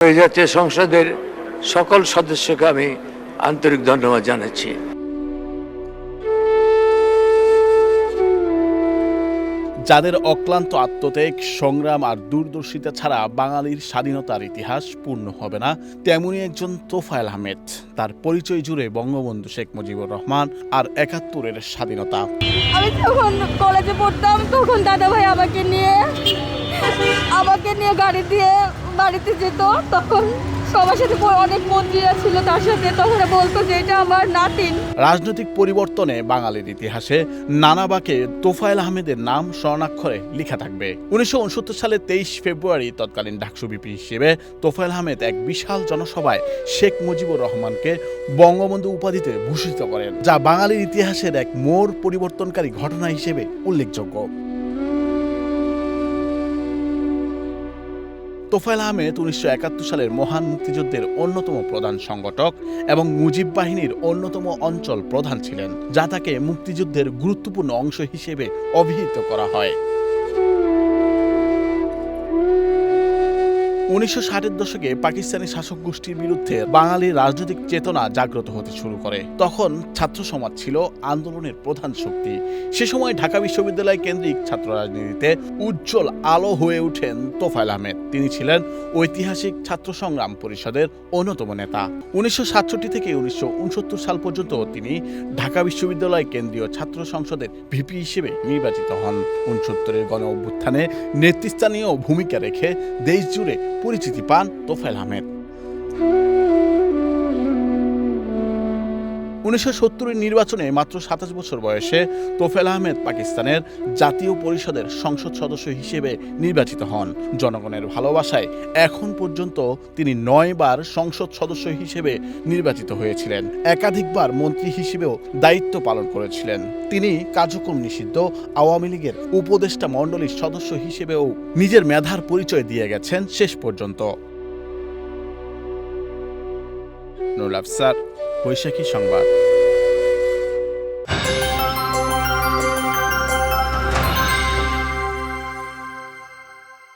জাতীয় সংসদের সকল সদস্যকে আমি আন্তরিক ধন্যবাদ জানাচ্ছি। যাদের অক্লান্ত আত্মত্যাগ, সংগ্রাম আর দূরদর্শিতা ছাড়া বাঙালির স্বাধীনতার ইতিহাস পূর্ণ হবে না, তেমনই একজন তোফায়েল আহমেদ। তার পরিচয় জুড়ে বঙ্গবন্ধু শেখ মুজিবুর রহমান আর ৭১-এর স্বাধীনতা। আমি যখন কলেজে পড়তাম তখন দাদা ভাই আমাকে নিয়ে গাড়ি দিয়ে বাড়িতে যেত। তখন সবার সাথে অনেক মন্ত্রীরা ছিল তার সাথে, তখন বলতো যে এটা আমার নাতিন। রাজনৈতিক পরিবর্তনে বাঙালির ইতিহাসে নানা বাঁকে তোফায়েল আহমেদের নাম স্বর্ণাক্ষরে লেখা থাকবে। ১৯৬৯ সালের ২৩ ফেব্রুয়ারি তৎকালীন ডাকসু ভিপি হিসেবে তোফায়েল আহমেদ এক বিশাল জনসভায় শেখ মুজিবুর রহমানকে বঙ্গবন্ধু উপাধিতে ভূষিত করেন, যা বাঙালির ইতিহাসের এক মোড় পরিবর্তনকারী ঘটনা হিসেবে উল্লেখযোগ্য। তোফায়েল আহমেদ ১৯৭১ সালের মহান মুক্তিযুদ্ধের অন্যতম প্রধান সংগঠক এবং মুজিব বাহিনীর অন্যতম অঞ্চল প্রধান ছিলেন, যা তাকে মুক্তিযুদ্ধের গুরুত্বপূর্ণ অংশ হিসেবে অভিহিত করা হয়। ১৯৬০-এর দশকে পাকিস্তানি শাসক গোষ্ঠীর বিরুদ্ধে বাঙালির রাজনৈতিক চেতনা জাগ্রত হতে শুরু করে। তখন ছাত্র সমাজ ছিল আন্দোলনের প্রধান শক্তি। সে সময় ঢাকা বিশ্ববিদ্যালয় কেন্দ্রিক ছাত্র রাজনীতিতে উজ্জ্বল আলো হয়ে ওঠেন তোফায়েল আহমেদ। তিনি ছিলেন ঐতিহাসিক ছাত্র সংগ্রাম পরিষদের অন্যতম নেতা। ১৯৬৭ থেকে ১৯৬৯ সাল পর্যন্ত তিনি ঢাকা বিশ্ববিদ্যালয় কেন্দ্রীয় ছাত্র সংসদের ভিপি হিসেবে নির্বাচিত হন। ৬৯-এর গণ অভ্যুত্থানে নেতৃস্থানীয় ভূমিকা রেখে দেশ জুড়ে পরিচিতি পান তোফায়েল আহমেদ। ১৯৭০-এর নির্বাচনে মাত্র ২৭ বছর বয়সে তোফায়েল আহমেদ পাকিস্তানের জাতীয় পরিষদের সংসদ সদস্য হিসেবে নির্বাচিত হন। জনগণের ভালোবাসায় এখন পর্যন্ত তিনি ৯ বার সংসদ সদস্য হিসেবে নির্বাচিত হয়েছিলেন। একাধিকবার মন্ত্রী হিসেবেও দায়িত্ব পালন করেছিলেন। তিনি কার্যক্রম নিষিদ্ধ আওয়ামী লীগের উপদেষ্টা মণ্ডলীর সদস্য হিসেবেও নিজের মেধার পরিচয় দিয়ে গেছেন শেষ পর্যন্ত। নুরুল আফসার, বৈশাখী সংবাদ।